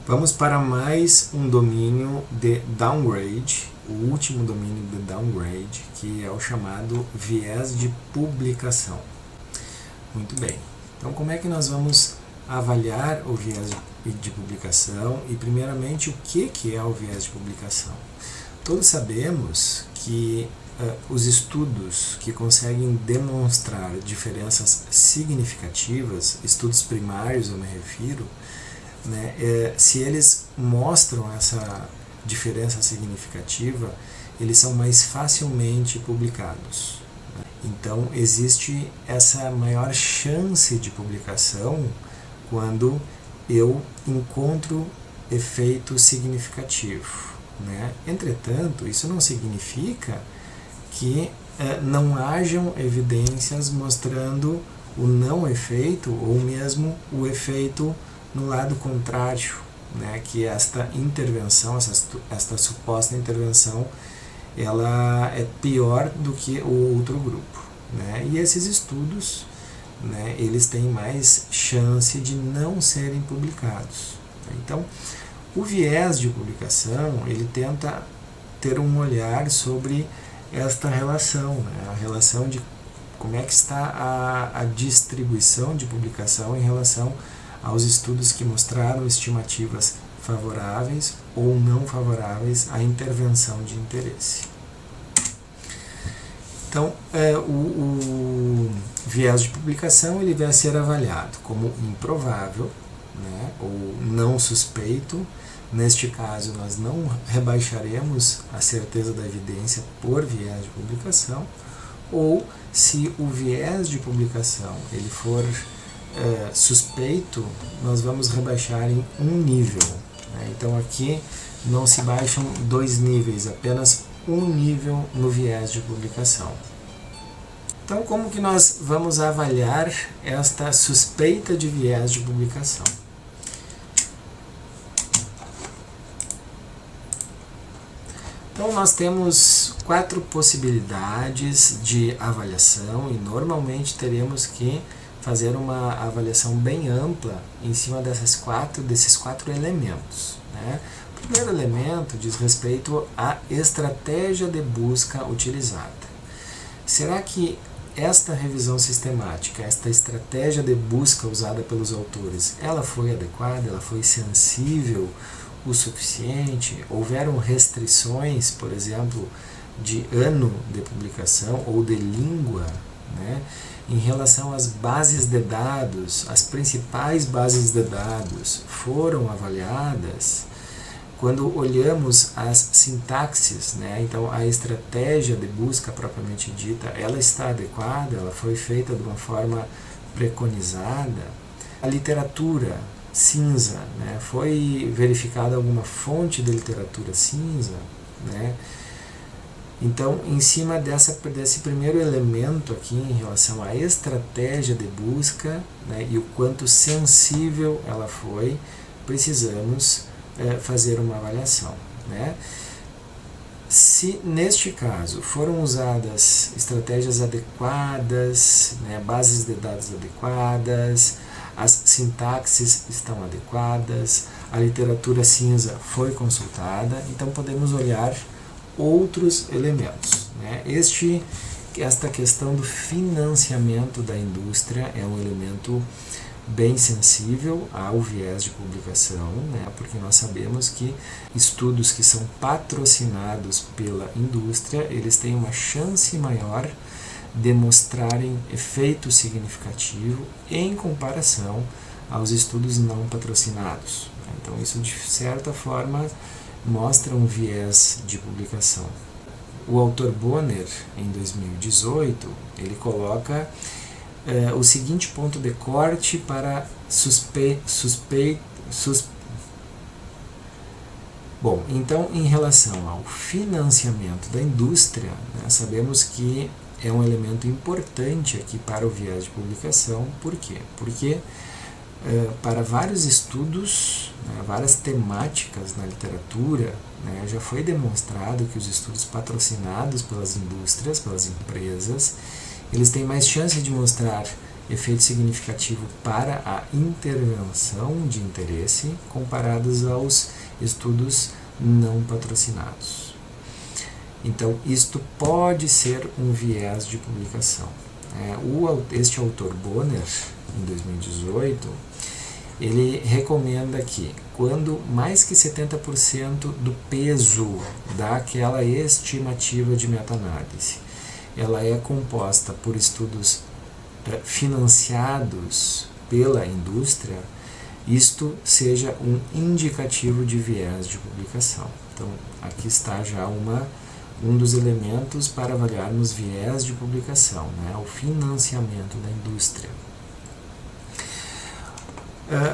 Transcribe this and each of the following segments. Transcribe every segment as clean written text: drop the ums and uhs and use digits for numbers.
Vamos para mais um domínio de downgrade, o último domínio de downgrade, que é o chamado viés de publicação. Muito bem, então como é que nós vamos avaliar o viés de publicação e primeiramente o que é o viés de publicação? Todos sabemos que os estudos que conseguem demonstrar diferenças significativas, estudos primários eu me refiro, se eles mostram essa diferença significativa, eles são mais facilmente publicados. Então, existe essa maior chance de publicação quando eu encontro efeito significativo. Entretanto, isso não significa que não hajam evidências mostrando o não efeito ou mesmo o efeito no lado contrário, que esta intervenção, esta suposta intervenção, ela é pior do que o outro grupo. E esses estudos, eles têm mais chance de não serem publicados. Então, o viés de publicação, ele tenta ter um olhar sobre esta relação, a relação de como é que está a distribuição de publicação em relação aos estudos que mostraram estimativas favoráveis ou não favoráveis à intervenção de interesse. Então, o viés de publicação ele vai ser avaliado como improvável, ou não suspeito. Neste caso, nós não rebaixaremos a certeza da evidência por viés de publicação, ou se o viés de publicação ele for suspeito, nós vamos rebaixar em um nível. Então aqui não se baixam dois níveis, apenas um nível no viés de publicação. Então como que nós vamos avaliar esta suspeita de viés de publicação? Então nós temos 4 possibilidades de avaliação e normalmente teremos que fazer uma avaliação bem ampla em cima desses quatro elementos. O primeiro elemento diz respeito à estratégia de busca utilizada. Será que esta revisão sistemática, esta estratégia de busca usada pelos autores, ela foi adequada, ela foi sensível o suficiente? Houveram restrições, por exemplo, de ano de publicação ou de língua, em relação às bases de dados, as principais bases de dados foram avaliadas? Quando olhamos as sintaxes, então a estratégia de busca propriamente dita, ela está adequada, ela foi feita de uma forma preconizada? A literatura cinza, foi verificada alguma fonte de literatura cinza? Então, em cima desse primeiro elemento aqui, em relação à estratégia de busca, e o quanto sensível ela foi, precisamos fazer uma avaliação. Se, neste caso, foram usadas estratégias adequadas, bases de dados adequadas, as sintaxes estão adequadas, a literatura cinza foi consultada, então podemos olhar outros elementos. Esta questão do financiamento da indústria é um elemento bem sensível ao viés de publicação, porque nós sabemos que estudos que são patrocinados pela indústria, eles têm uma chance maior de mostrarem efeito significativo em comparação aos estudos não patrocinados. Então isso, de certa forma, mostra um viés de publicação. O autor Bonner, em 2018, ele coloca o seguinte ponto de corte para Bom, então, em relação ao financiamento da indústria, sabemos que é um elemento importante aqui para o viés de publicação. Por quê? Porque para vários estudos, várias temáticas na literatura, já foi demonstrado que os estudos patrocinados pelas indústrias, pelas empresas, eles têm mais chance de mostrar efeito significativo para a intervenção de interesse comparados aos estudos não patrocinados. Então, isto pode ser um viés de publicação. Este autor Bonner, em 2018, ele recomenda que quando mais que 70% do peso daquela estimativa de meta-análise ela é composta por estudos financiados pela indústria, isto seja um indicativo de viés de publicação. Então, aqui está já um dos elementos para avaliarmos viés de publicação, né? O financiamento da indústria.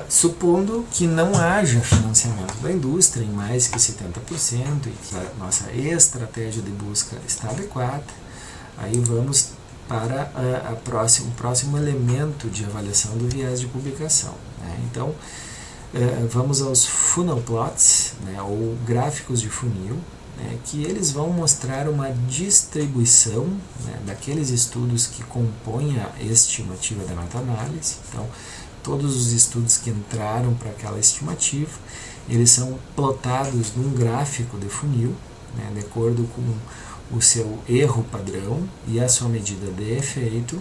Supondo que não haja financiamento da indústria em mais que 70% e que a nossa estratégia de busca está adequada, aí vamos para o próximo elemento de avaliação do viés de publicação, né? Então, vamos aos funnel plots, né, ou gráficos de funil, né, que eles vão mostrar uma distribuição, né, daqueles estudos que compõem a estimativa da meta-análise. Então, todos os estudos que entraram para aquela estimativa, eles são plotados num gráfico de funil, né, de acordo com o seu erro padrão e a sua medida de efeito.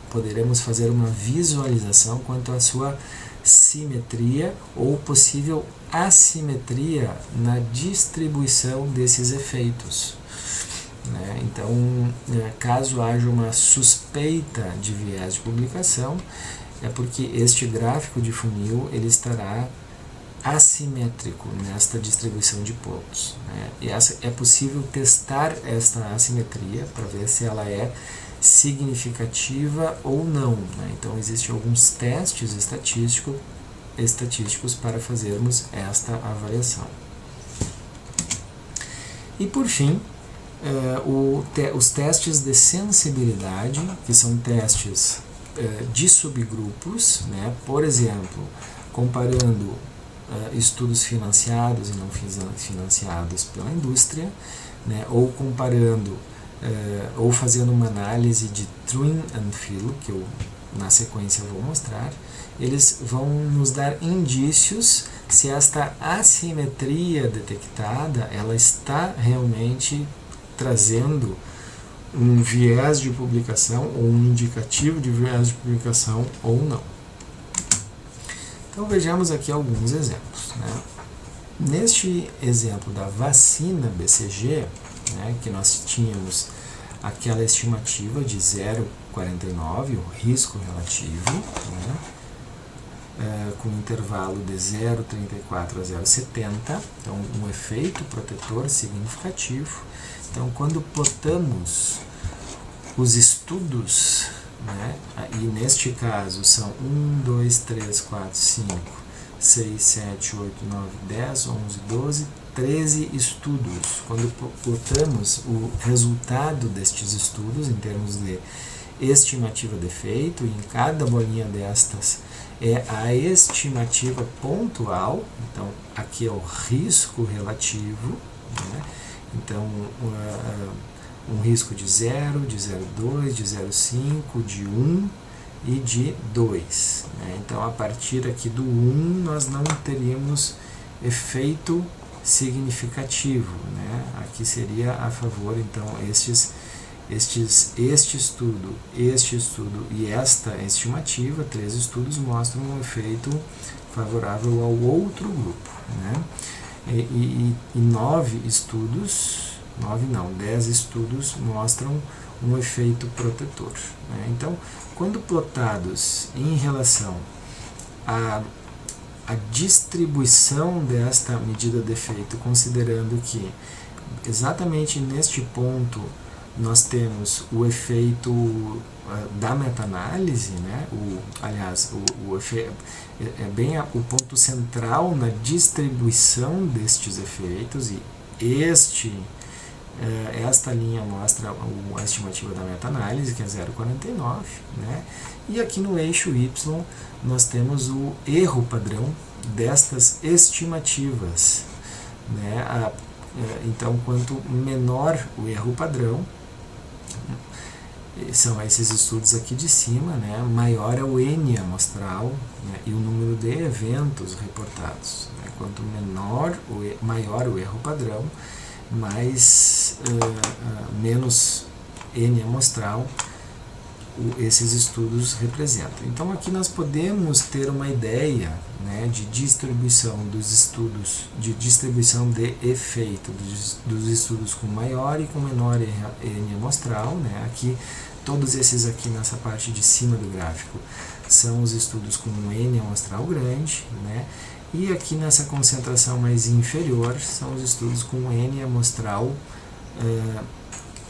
Poderemos fazer uma visualização quanto à sua simetria ou possível assimetria na distribuição desses efeitos, né? Então, caso haja uma suspeita de viés de publicação, é porque este gráfico de funil ele estará assimétrico nesta distribuição de pontos, né? E é possível testar esta assimetria para ver se ela é significativa ou não, né? Então, existem alguns testes estatísticos para fazermos esta avaliação. E, por fim, os testes de sensibilidade, que são testes de subgrupos, né? Por exemplo, comparando estudos financiados e não financiados pela indústria, né? Ou comparando ou fazendo uma análise de trim and fill, que eu na sequência vou mostrar, eles vão nos dar indícios se esta assimetria detectada ela está realmente trazendo um viés de publicação ou um indicativo de viés de publicação ou não. Então vejamos aqui alguns exemplos, né? Neste exemplo da vacina BCG, né, que nós tínhamos aquela estimativa de 0,49, o risco relativo, né, com intervalo de 0,34 a 0,70, então um efeito protetor significativo. Então, quando plotamos os estudos, né, e neste caso são 1, 2, 3, 4, 5, 6, 7, 8, 9, 10, 11, 12, 13 estudos. Quando plotamos o resultado destes estudos em termos de estimativa de efeito, e em cada bolinha destas é a estimativa pontual, então aqui é o risco relativo, né? Então um risco de 0, de 0,2, de 0,5, de 1 e de 2, né? Então, a partir aqui do 1, nós não teríamos efeito significativo, né? Aqui seria a favor, então, este estudo e esta estimativa, 3 estudos, mostram um efeito favorável ao outro grupo, né? E 10 estudos mostram um efeito protetor, né? Então, quando plotados em relação à distribuição desta medida de efeito, considerando que exatamente neste ponto nós temos o efeito da meta-análise, né? O efeito é bem o ponto central na distribuição destes efeitos, e esta linha mostra a estimativa da meta-análise, que é 0,49, né? E aqui no eixo Y nós temos o erro padrão destas estimativas, né? Então, quanto menor o erro padrão, são esses estudos aqui de cima, né? Maior é o N amostral, né? E o número de eventos reportados, né? Quanto maior o erro padrão, menos N amostral esses estudos representam. Então aqui nós podemos ter uma ideia, né, de distribuição dos estudos, de distribuição de efeito dos estudos com maior e com menor N amostral, né? Aqui todos esses aqui nessa parte de cima do gráfico são os estudos com um N amostral grande, né? E aqui nessa concentração mais inferior são os estudos com um N amostral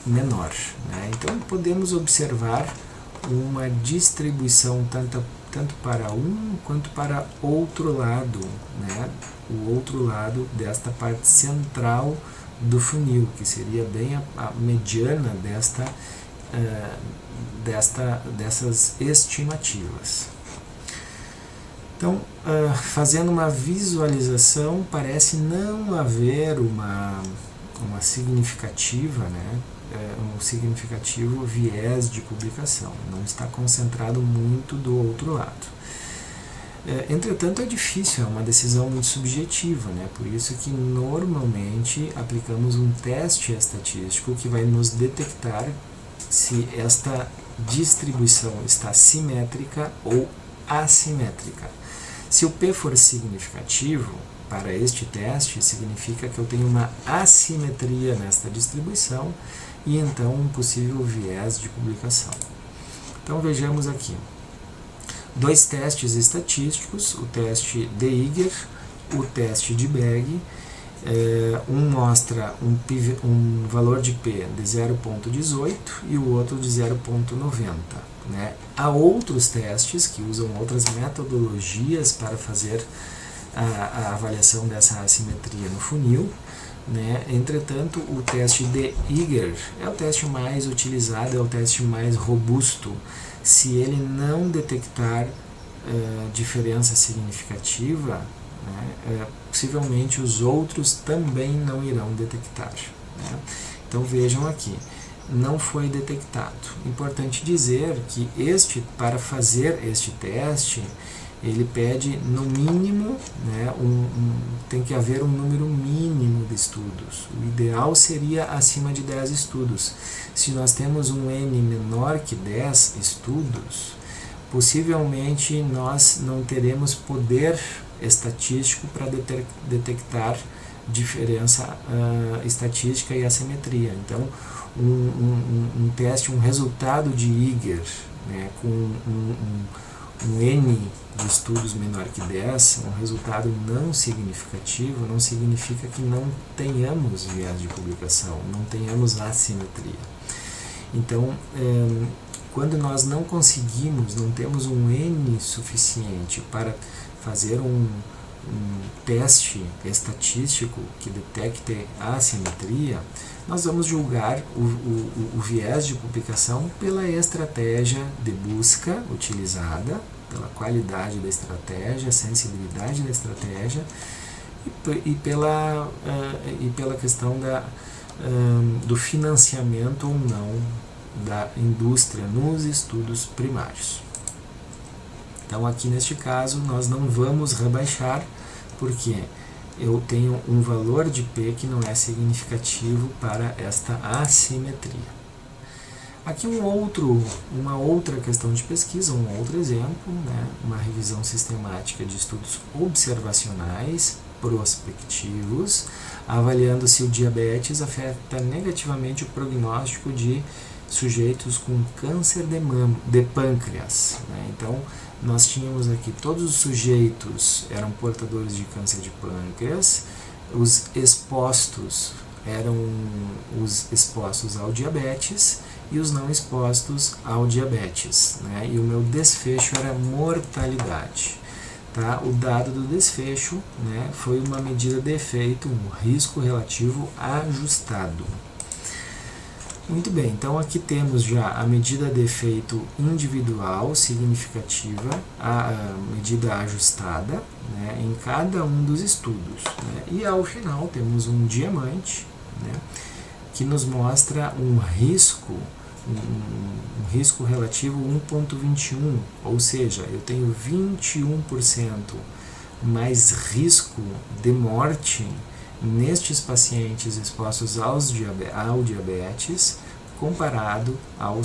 menor, né? Então podemos observar uma distribuição tanto para um quanto para outro lado, né? O outro lado desta parte central do funil, que seria bem a mediana dessas estimativas. Então, fazendo uma visualização, parece não haver uma significativa, né? Um significativo viés de publicação, não está concentrado muito do outro lado. Entretanto, é difícil, é uma decisão muito subjetiva, né? Por isso que normalmente aplicamos um teste estatístico que vai nos detectar se esta distribuição está simétrica ou assimétrica. Se o P for significativo, para este teste, significa que eu tenho uma assimetria nesta distribuição e então um possível viés de publicação. Então vejamos aqui. 2 testes estatísticos, o teste de Iger, o teste de Begg. Um mostra um valor de P de 0,18 e o outro de 0,90. Né? Há outros testes que usam outras metodologias para fazer a avaliação dessa assimetria no funil, né? Entretanto, o teste de Iger é o teste mais utilizado, é o teste mais robusto. Se ele não detectar diferença significativa, né, possivelmente os outros também não irão detectar. Né? Então vejam aqui, não foi detectado. Importante dizer que para fazer este teste, ele pede no mínimo, né, tem que haver um número mínimo de estudos. O ideal seria acima de 10 estudos. Se nós temos um N menor que 10 estudos, possivelmente nós não teremos poder estatístico para detectar diferença estatística e assimetria. Então, um teste, um resultado de Iger, né, com um N de estudos menor que 10, um resultado não significativo, não significa que não tenhamos viés de publicação, não tenhamos assimetria. Então, quando nós não conseguimos, não temos um N suficiente para fazer um teste estatístico que detecte a assimetria, nós vamos julgar o viés de publicação pela estratégia de busca utilizada, pela qualidade da estratégia, sensibilidade da estratégia e pela questão do financiamento ou não da indústria nos estudos primários. Então aqui neste caso nós não vamos rebaixar, porque eu tenho um valor de P que não é significativo para esta assimetria. Aqui uma outra questão de pesquisa, um outro exemplo, né? Uma revisão sistemática de estudos observacionais prospectivos, avaliando se o diabetes afeta negativamente o prognóstico de sujeitos com câncer de pâncreas. Né? Então, nós tínhamos aqui todos os sujeitos eram portadores de câncer de pâncreas, os expostos eram os expostos ao diabetes e os não expostos ao diabetes, né? E o meu desfecho era mortalidade. Tá? O dado do desfecho, né, foi uma medida de efeito, um risco relativo ajustado. Muito bem, então aqui temos já a medida de efeito individual significativa, a medida ajustada, né, em cada um dos estudos. Né, e ao final temos um diamante, né, que nos mostra um risco um risco relativo 1,21, ou seja, eu tenho 21% mais risco de morte nestes pacientes expostos ao diabetes comparado ao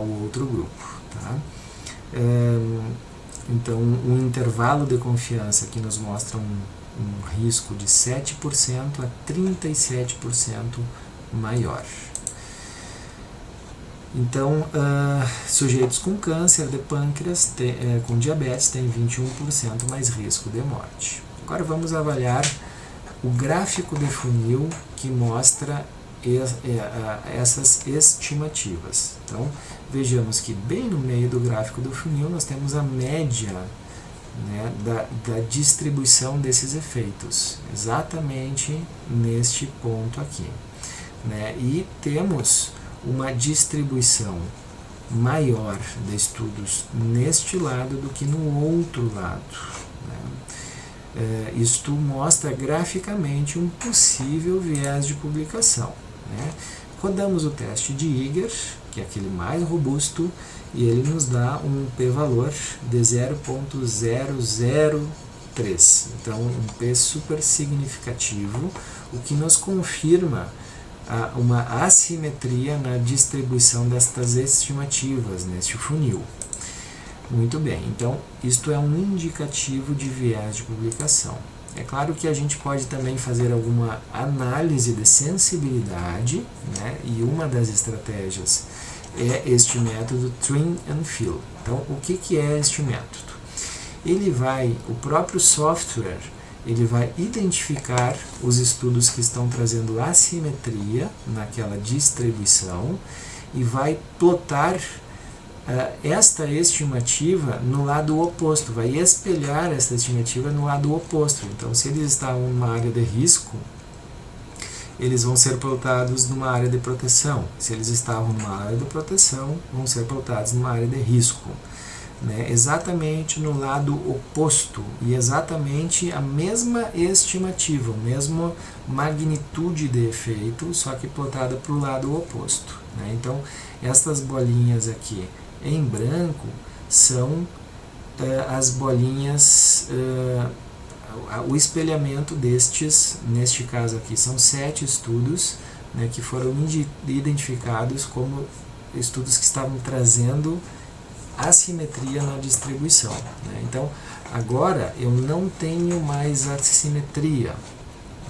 outro grupo. Tá? Então, um intervalo de confiança que nos mostra um risco de 7% a 37% maior. Então, sujeitos com câncer de pâncreas, com diabetes, têm 21% mais risco de morte. Agora vamos avaliar o gráfico de funil que mostra essas estimativas. Então, vejamos que bem no meio do gráfico do funil nós temos a média, né, da distribuição desses efeitos, exatamente neste ponto aqui. Né? E temos uma distribuição maior de estudos neste lado do que no outro lado. Né? Isto mostra graficamente um possível viés de publicação. Né? Rodamos o teste de Iger, que é aquele mais robusto, e ele nos dá um p-valor de 0,003. Então, um p super significativo, o que nos confirma uma assimetria na distribuição destas estimativas neste funil. Muito bem, então isto é um indicativo de viés de publicação. É claro que a gente pode também fazer alguma análise de sensibilidade, né? E uma das estratégias é este método Trim and Fill. Então, o que é este método? O próprio software, ele vai identificar os estudos que estão trazendo assimetria naquela distribuição e vai plotar esta estimativa no lado oposto, vai espelhar esta estimativa no lado oposto. Então, se eles estavam numa área de risco, eles vão ser plotados numa área de proteção. Se eles estavam numa área de proteção, vão ser plotados numa área de risco. Né? Exatamente no lado oposto e exatamente a mesma estimativa, a mesma magnitude de efeito, só que plotada para o lado oposto. Né? Então, estas bolinhas aqui em branco são as bolinhas, o espelhamento destes, neste caso aqui, são 7 estudos, né, que foram identificados como estudos que estavam trazendo assimetria na distribuição. Né? Então, agora eu não tenho mais assimetria.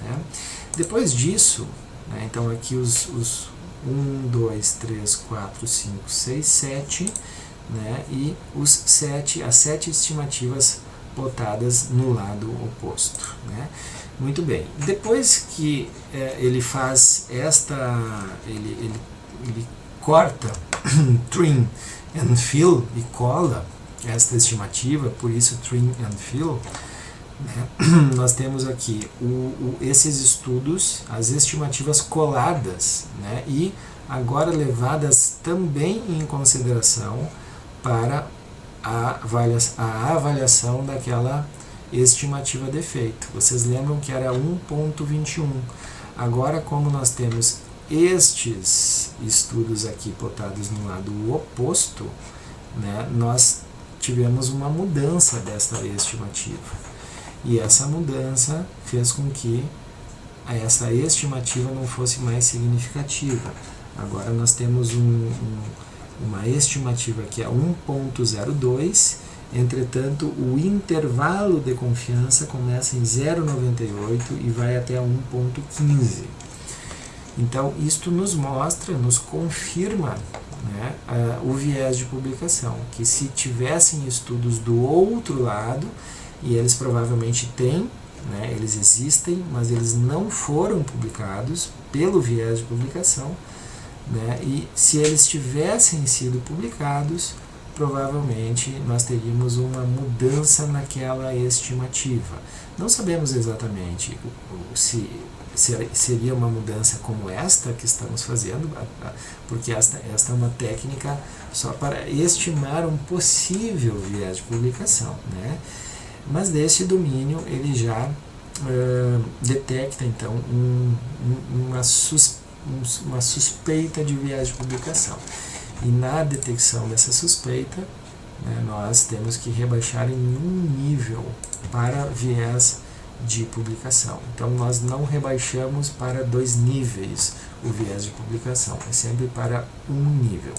Né? Depois disso, né, então aqui os 1, 2, 3, 4, 5, 6, 7, né, e as 7 estimativas plotadas no lado oposto. Né? Muito bem. Depois que ele faz ele corta, trim and fill, e cola esta estimativa, por isso trim and fill, né? Nós temos aqui esses estudos, as estimativas coladas, né? E agora levadas também em consideração para a avaliação daquela estimativa de efeito. Vocês lembram que era 1,21. Agora, como nós temos estes estudos aqui plotados no lado oposto, né, nós tivemos uma mudança desta estimativa. E essa mudança fez com que essa estimativa não fosse mais significativa. Agora nós temos uma estimativa que é 1,02, entretanto o intervalo de confiança começa em 0,98 e vai até 1,15. Então, isto nos mostra, nos confirma, né, o viés de publicação, que se tivessem estudos do outro lado, e eles provavelmente têm, né, eles existem, mas eles não foram publicados pelo viés de publicação, né, e se eles tivessem sido publicados, provavelmente nós teríamos uma mudança naquela estimativa. Não sabemos exatamente se seria uma mudança como esta que estamos fazendo, porque esta é uma técnica só para estimar um possível viés de publicação, né? Mas desse domínio ele já detecta então uma uma suspeita de viés de publicação. E na detecção dessa suspeita, né, nós temos que rebaixar em um nível para viés de publicação. Então, nós não rebaixamos para 2 níveis o viés de publicação, é sempre para um nível.